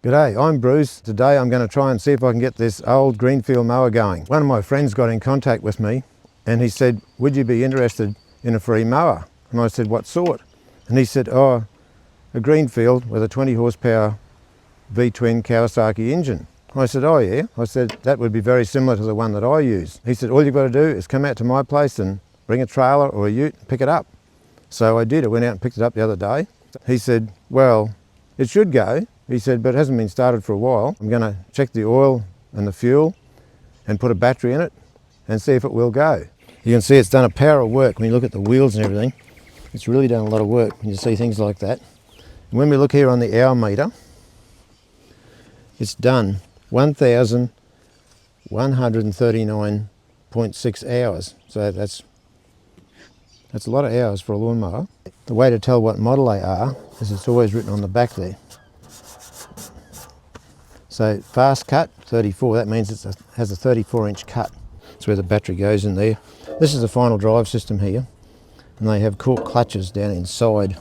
G'day, I'm Bruce. Today I'm going to try and see if I can get this old greenfield mower going. One of my friends got in contact with me and he said, would you be interested in a free mower? And I said, what sort? And he said, oh, a greenfield with a 20 horsepower V-twin Kawasaki engine. I said, oh yeah. I said, that would be very similar to the one that I use. He said, all you've got to do is come out to my place and bring a trailer or a ute and pick it up. So I did. I went out and picked it up the other day. He said, well, it should go. He said, but it hasn't been started for a while. I'm going to check the oil and the fuel and put a battery in it and see if it will go. You can see it's done a power of work. When you look at the wheels and everything, it's really done a lot of work when you see things like that. And when we look here on the hour meter, it's done 1,139.6 hours. So that's a lot of hours for a lawnmower. The way to tell what model they are is it's always written on the back there. So fast cut, 34, that means it has a 34-inch cut. That's where the battery goes in there. This is the final drive system here, and they have cork clutches down inside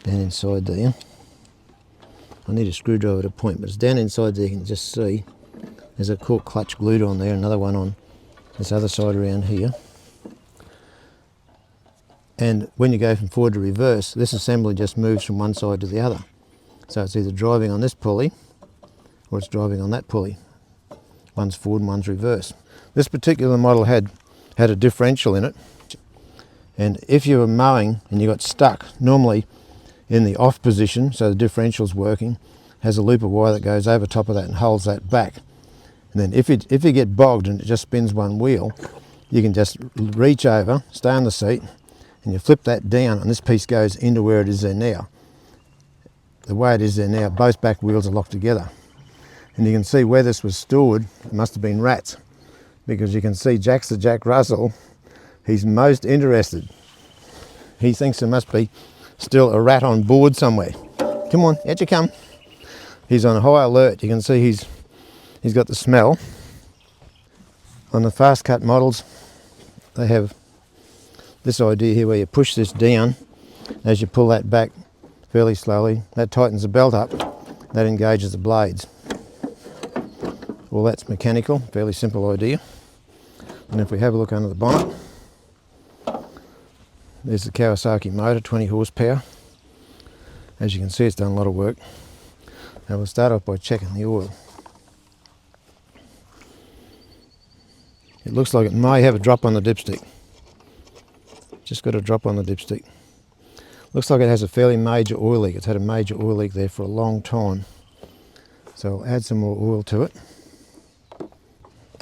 there. I need a screwdriver to point, but it's down inside there. You can just see there's a cork clutch glued on there, another one on this other side around here. And when you go from forward to reverse, this assembly just moves from one side to the other. So it's either driving on this pulley or it's driving on that pulley. One's forward and one's reverse. This particular model had a differential in it, and if you were mowing and you got stuck, normally in the off position, so the differential's working, has a loop of wire that goes over top of that and holds that back. And then if you get bogged and it just spins one wheel, you can just reach over, stay on the seat, and you flip that down and this piece goes into where it is there now. The way it is there now, both back wheels are locked together. And you can see where this was stored, it must have been rats, because you can see Jack's the Jack Russell, he's most interested. He thinks there must be still a rat on board somewhere. Come on, out you come. He's on high alert. You can see he's got the smell. On the fast cut models, they have this idea here where you push this down. As you pull that back fairly slowly, that tightens the belt up, that engages the blades. Well, that's mechanical, fairly simple idea. And if we have a look under the bonnet, there's the Kawasaki motor, 20 horsepower. As you can see, it's done a lot of work. Now we'll start off by checking the oil. It looks like it may have a drop on the dipstick. Just got a drop on the dipstick. Looks like it has a fairly major oil leak. It's had a major oil leak there for a long time. So I'll add some more oil to it.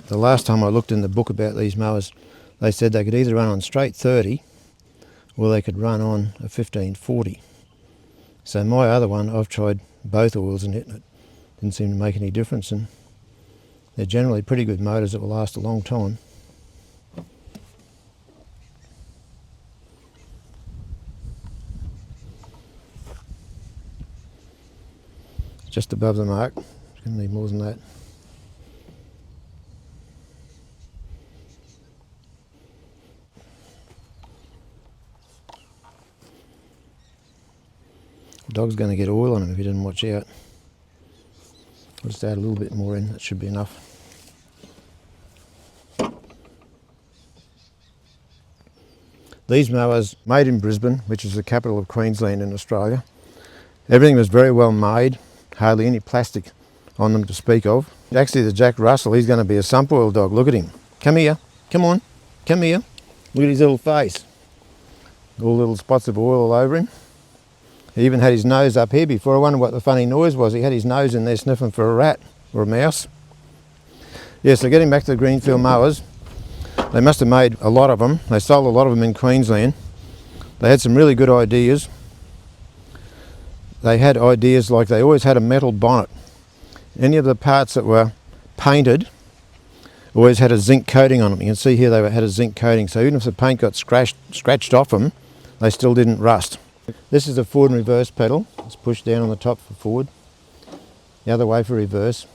The last time I looked in the book about these mowers, they said they could either run on straight 30 or they could run on a 1540. So my other one, I've tried both oils in it and it didn't seem to make any difference, and they're generally pretty good motors that will last a long time. Just above the mark, it's going to need more than that. The dog's going to get oil on him if he didn't watch out. I'll just add a little bit more in, that should be enough. These mowers, made in Brisbane, which is the capital of Queensland in Australia. Everything was very well made, hardly any plastic on them to speak of. Actually the Jack Russell, he's going to be a sump oil dog. Look at him. Come here, come on, come here. Look at his little face. All little spots of oil all over him. He even had his nose up here before. I wonder what the funny noise was. He had his nose in there sniffing for a rat or a mouse. Yeah, so getting back to the greenfield mowers, they must have made a lot of them. They sold a lot of them in Queensland. They had some really good ideas. They had ideas like they always had a metal bonnet. Any of the parts that were painted always had a zinc coating on them. You can see here they had a zinc coating, so even if the paint got scratched off them, they still didn't rust. This is a forward and reverse pedal. It's pushed down on the top for forward, the other way for reverse.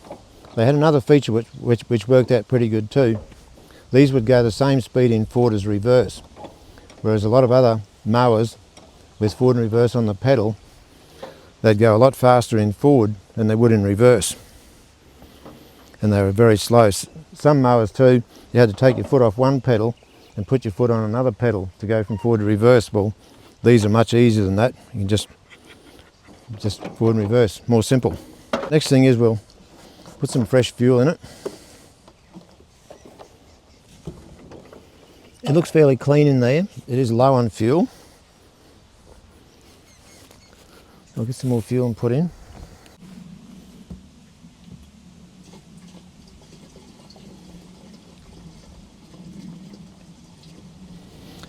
They had another feature which worked out pretty good too. These would go the same speed in forward as reverse, whereas a lot of other mowers with forward and reverse on the pedal, they'd go a lot faster in forward than they would in reverse. And they were very slow. Some mowers too, you had to take your foot off one pedal and put your foot on another pedal to go from forward to reverse. Well, these are much easier than that. You can just forward and reverse, more simple. Next thing is we'll put some fresh fuel in it. It looks fairly clean in there. It is low on fuel. I'll get some more fuel and put in.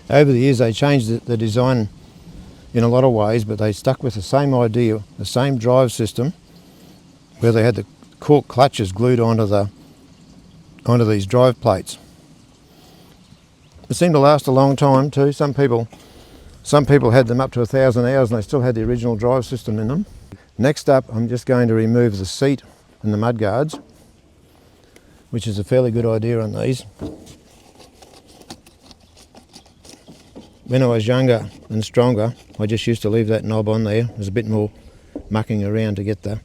Over the years they changed the design in a lot of ways, but they stuck with the same idea, the same drive system, where they had the cork clutches glued onto these drive plates. It seemed to last a long time too. Some people had them up to 1,000 hours and they still had the original drive system in them. Next up, I'm just going to remove the seat and the mud guards, which is a fairly good idea on these. When I was younger and stronger, I just used to leave that knob on there. There's a bit more mucking around to get the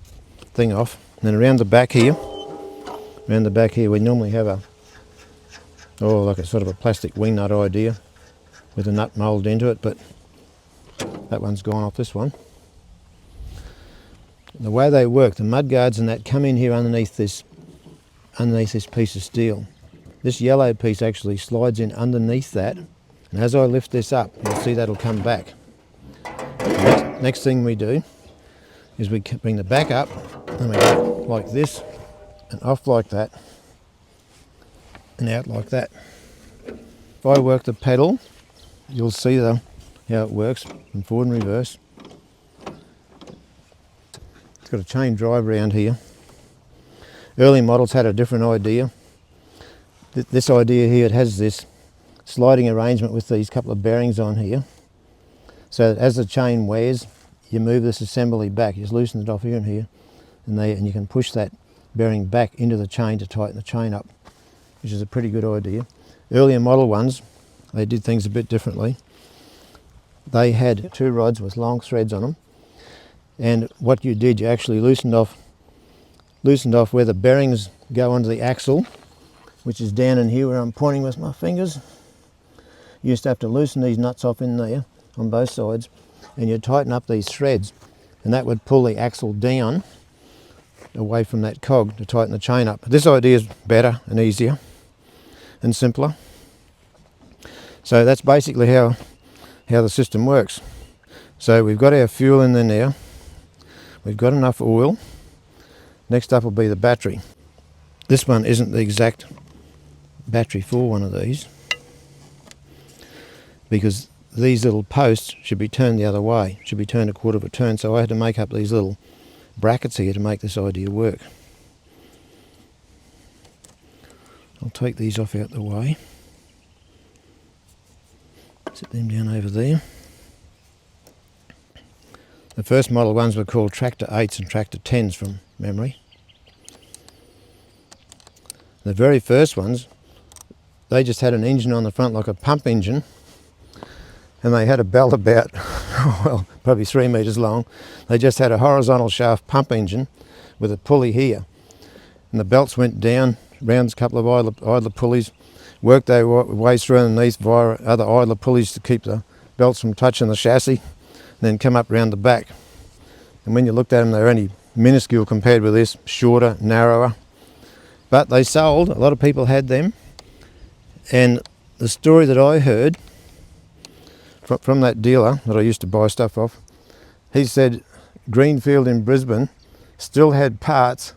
thing off. And then around the back here, we normally have like a sort of a plastic wing nut idea with a nut mould into it, but that one's gone off this one. The way they work, the mud guards and that come in here underneath this piece of steel. This yellow piece actually slides in underneath that, and as I lift this up, you'll see that'll come back. Next thing we do is we bring the back up and we go like this and off like that and out like that. If I work the pedal, you'll see how it works from forward and reverse. It's got a chain drive around here. Early models had a different idea. This idea here, it has this sliding arrangement with these couple of bearings on here. So that as the chain wears, you move this assembly back. You just loosen it off here and here, and you can push that bearing back into the chain to tighten the chain up, which is a pretty good idea. Earlier model ones, they did things a bit differently. They had two rods with long threads on them, and what you did, you actually loosened off where the bearings go onto the axle, which is down in here where I'm pointing with my fingers. You used to have to loosen these nuts off in there on both sides, and you tighten up these threads, and that would pull the axle down away from that cog to tighten the chain up. This idea is better and easier and simpler. So that's basically how the system works. So we've got our fuel in there now. We've got enough oil. Next up will be the battery. This one isn't the exact battery for one of these, because these little posts should be turned the other way, should be turned a quarter of a turn, so I had to make up these little brackets here to make this idea work. I'll take these off out the way, set them down over there. The first model ones were called Tractor 8s and Tractor 10s from memory. The very first ones, they just had an engine on the front like a pump engine, and they had a belt about, well, probably 3 metres long. They just had a horizontal shaft pump engine with a pulley here, and the belts went down around a couple of idler pulleys, worked their way through underneath via other idler pulleys to keep the belts from touching the chassis, and then come up around the back. And when you looked at them, they were only minuscule compared with this, shorter, narrower. But they sold, a lot of people had them, and the story that I heard from that dealer that I used to buy stuff off, he said Greenfield in Brisbane still had parts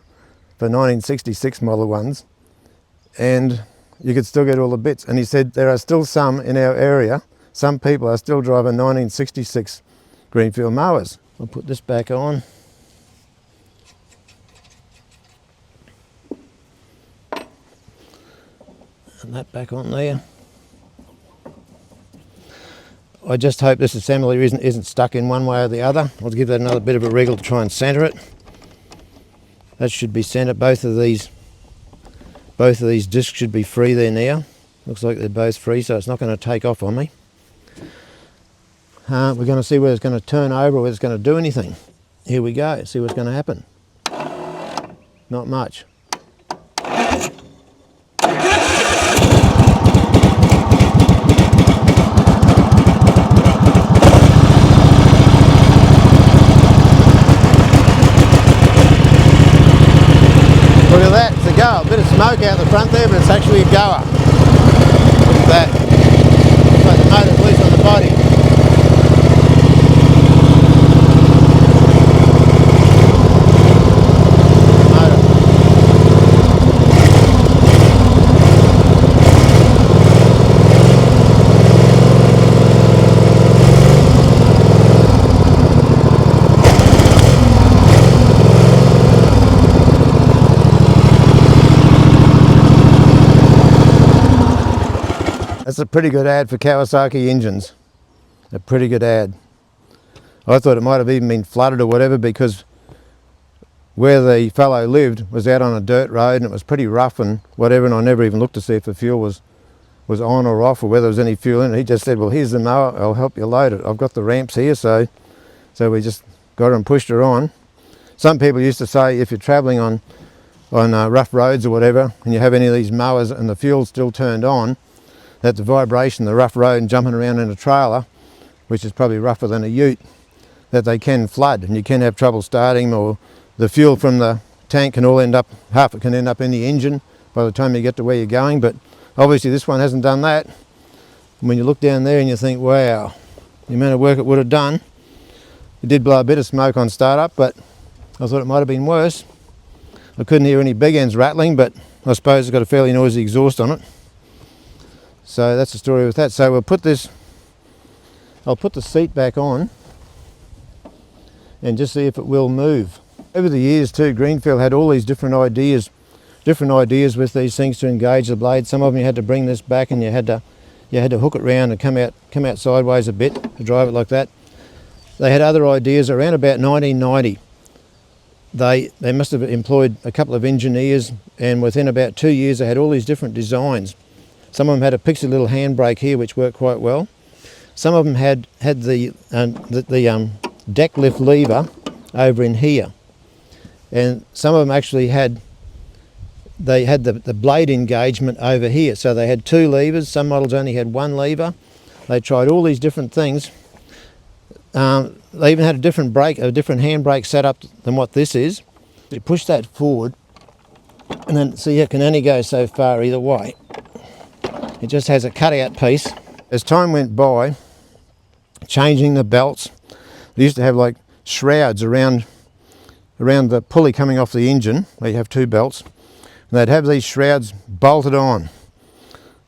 for 1966 model ones, and you could still get all the bits. And he said there are still some in our area, some people are still driving 1966 Greenfield mowers. I'll put this back on. And that back on there. I just hope this assembly isn't stuck in one way or the other. I'll give that another bit of a wriggle to try and centre it. That should be centred. Both of these discs should be free there now. Looks like they're both free, so it's not going to take off on me. We're going to see whether it's going to turn over or whether it's going to do anything. here we go, see what's going to happen. Not much. Look at that, it's a goer. A bit of smoke out the front there, but it's actually a goer. Look at that. Looks like the motor's loose on the body. That's a pretty good ad for Kawasaki engines. A pretty good ad. I thought it might have even been flooded or whatever, because where the fellow lived was out on a dirt road and it was pretty rough and whatever, and I never even looked to see if the fuel was on or off or whether there was any fuel in it. He just said, well, here's the mower, I'll help you load it. I've got the ramps here, so we just got her and pushed her on. Some people used to say if you're travelling on rough roads or whatever and you have any of these mowers and the fuel's still turned on, that the vibration, the rough road and jumping around in a trailer, which is probably rougher than a ute, that they can flood and you can have trouble starting, or the fuel from the tank can all end up, half it can end up in the engine by the time you get to where you're going. But obviously this one hasn't done that. And when you look down there and you think, wow, the amount of work it would have done. It did blow a bit of smoke on startup, but I thought it might have been worse. I couldn't hear any big ends rattling, but I suppose it's got a fairly noisy exhaust on it. So that's the story with that. So I'll put the seat back on and just see if it will move. Over the years too, Greenfield had all these different ideas with these things to engage the blade. Some of them you had to bring this back and you had to hook it round and come out sideways a bit to drive it like that. They had other ideas around about 1990. They must have employed a couple of engineers, and within about 2 years they had all these different designs. Some of them had a pixie little handbrake here which worked quite well. Some of them had the deck lift lever over in here, and some of them actually had the blade engagement over here. So they had 2 levers. Some models only had 1 lever. They tried all these different things. They even had a different handbrake setup than what this is. You push that forward, and then see, it can only go so far either way. It just has a cutout piece. As time went by, changing the belts, they used to have like shrouds around the pulley coming off the engine, where you have 2 belts, and they'd have these shrouds bolted on.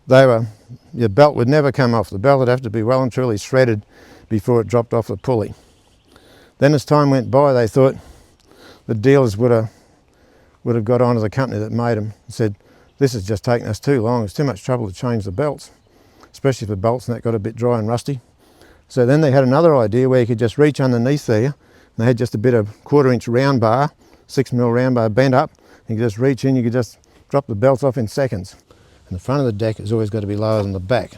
Your belt would never come off. The belt would have to be well and truly shredded before it dropped off the pulley. Then as time went by, they thought the dealers would have got onto the company that made them and said, this is just taking us too long. It's too much trouble to change the belts, especially if the bolts and that got a bit dry and rusty. So then they had another idea where you could just reach underneath there, and they had just a bit of 1/4 inch round bar, 6mm round bar bent up. You could just reach in, you could just drop the belts off in seconds. And the front of the deck has always got to be lower than the back.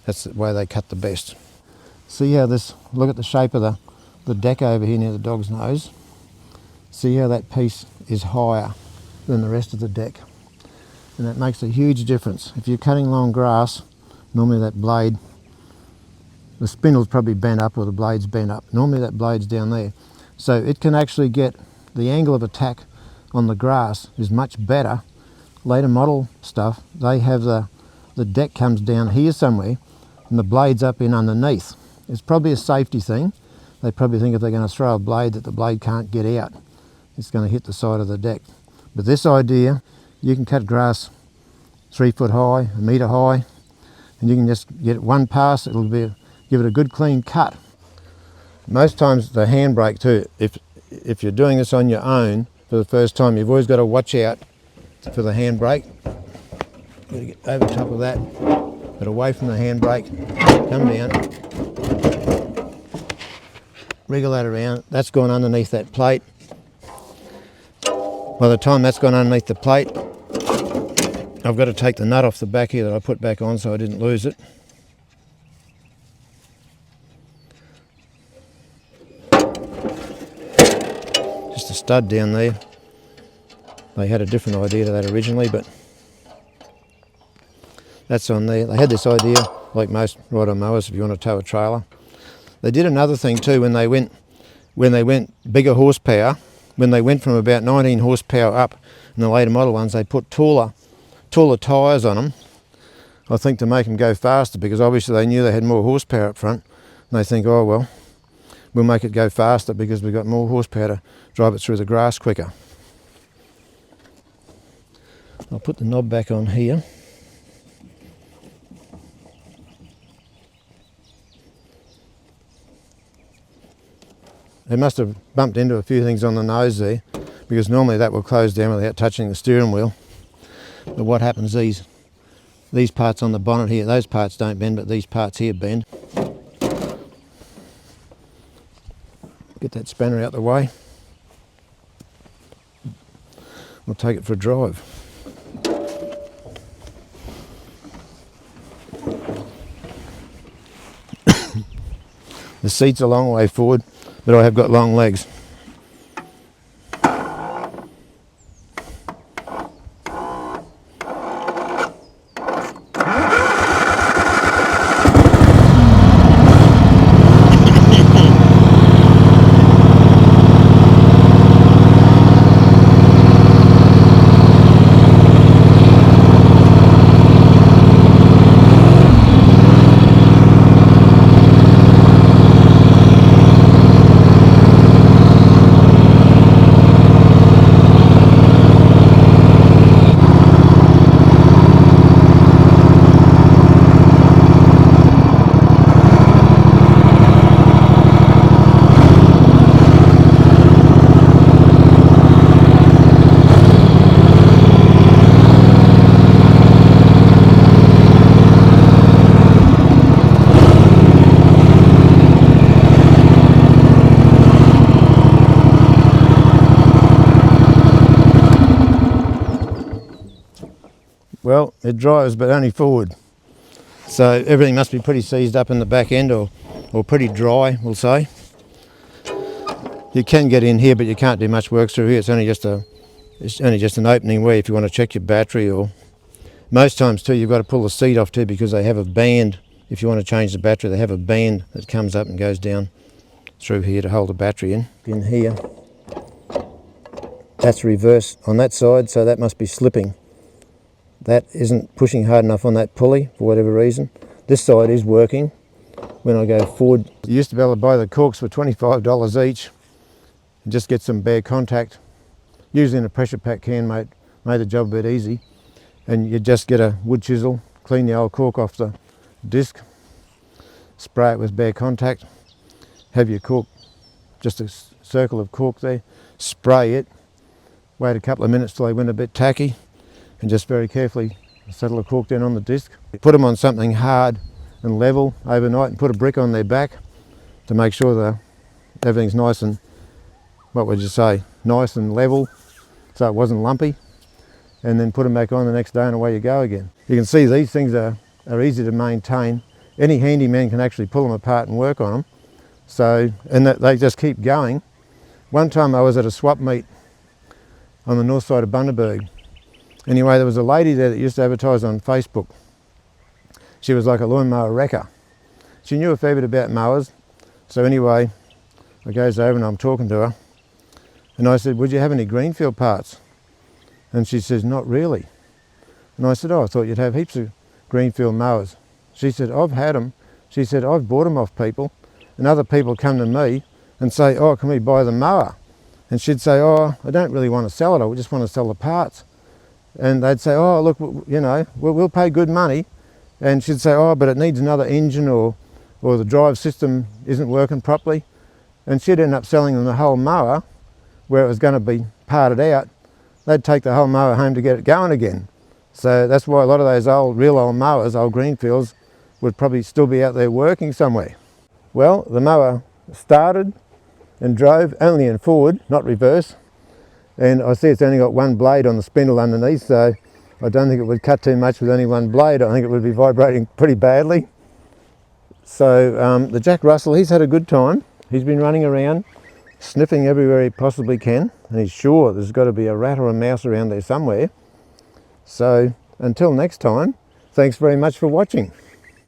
That's the way they cut the best. See how look at the shape of the deck over here near the dog's nose. See how that piece is higher than the rest of the deck. And that makes a huge difference. If you're cutting long grass, normally that blade, the spindle's probably bent up or the blade's bent up. Normally that blade's down there. So it can actually get the angle of attack on the grass is much better. Later model stuff, they have the deck comes down here somewhere and the blade's up in underneath. It's probably a safety thing. They probably think if they're going to throw a blade that the blade can't get out. It's going to hit the side of the deck. But this idea, you can cut grass 3 foot high, 1 metre high, and you can just get one pass, give it a good clean cut. Most times the handbrake too, if you're doing this on your own for the first time, you've always got to watch out for the handbrake. You've got to get over top of that, but away from the handbrake, come down, wriggle that around. That's gone underneath that plate. By the time that's gone underneath the plate, I've got to take the nut off the back here that I put back on so I didn't lose it. stud down there. They had a different idea to that originally, but that's on there. They had this idea, like most ride-on mowers, if you want to tow a trailer. They did another thing too when they went bigger horsepower. When they went from about 19 horsepower up in the later model ones, they put taller tyres on them. I think to make them go faster, because obviously they knew they had more horsepower up front. And they think, oh well, we'll make it go faster because we've got more horsepower to drive it through the grass quicker. I'll put the knob back on here. They must have bumped into a few things on the nose there, because normally that will close down without touching the steering wheel. But what happens, these parts on the bonnet here, those parts don't bend, but these parts here bend. Get that spanner out the way. We'll take it for a drive. The seat's a long way forward, but I have got long legs. Well, it drives but only forward. So everything must be pretty seized up in the back end, or pretty dry, we'll say. You can get in here, but you can't do much work through here. It's only just an opening where if you want to check your battery, or most times too you've got to pull the seat off too, because they have a band. If you want to change the battery, they have a band that comes up and goes down through here to hold the battery in. In here, that's reverse on that side, so that must be slipping. That isn't pushing hard enough on that pulley for whatever reason. This side is working when I go forward. You used to be able to buy the corks for $25 each and just get some bare contact. Usually in a pressure pack can made the job a bit easy. And you just get a wood chisel, clean the old cork off the disc, spray it with bare contact, have your cork, just a circle of cork there, spray it, wait a couple of minutes till they went a bit tacky, and just very carefully settle the cork down on the disc. Put them on something hard and level overnight, and put a brick on their back to make sure that everything's nice and, what would you say, nice and level, so it wasn't lumpy. And then put them back on the next day and away you go again. You can see these things are easy to maintain. Any handyman can actually pull them apart and work on them. So, and they just keep going. One time I was at a swap meet on the north side of Bundaberg. Anyway, there was a lady there that used to advertise on Facebook. She was like a lawnmower wrecker. She knew a fair bit about mowers. So anyway, I goes over and I'm talking to her. And I said, would you have any greenfield parts? And she says, not really. And I said, oh, I thought you'd have heaps of greenfield mowers. She said, I've had them. She said, I've bought them off people. And other people come to me and say, oh, can we buy the mower? And she'd say, oh, I don't really want to sell it. I just want to sell the parts. And they'd say, oh, look, you know, we'll pay good money. And she'd say, oh, but it needs another engine, or the drive system isn't working properly. And she'd end up selling them the whole mower where it was going to be parted out. They'd take the whole mower home to get it going again. So that's why a lot of those real old mowers, old greenfields, would probably still be out there working somewhere. Well, the mower started and drove only in forward, not reverse. And I see it's only got one blade on the spindle underneath, so I don't think it would cut too much with only one blade. I think it would be vibrating pretty badly. So the Jack Russell, he's had a good time. He's been running around sniffing everywhere he possibly can, and he's sure there's got to be a rat or a mouse around there somewhere. So until next time, thanks very much for watching.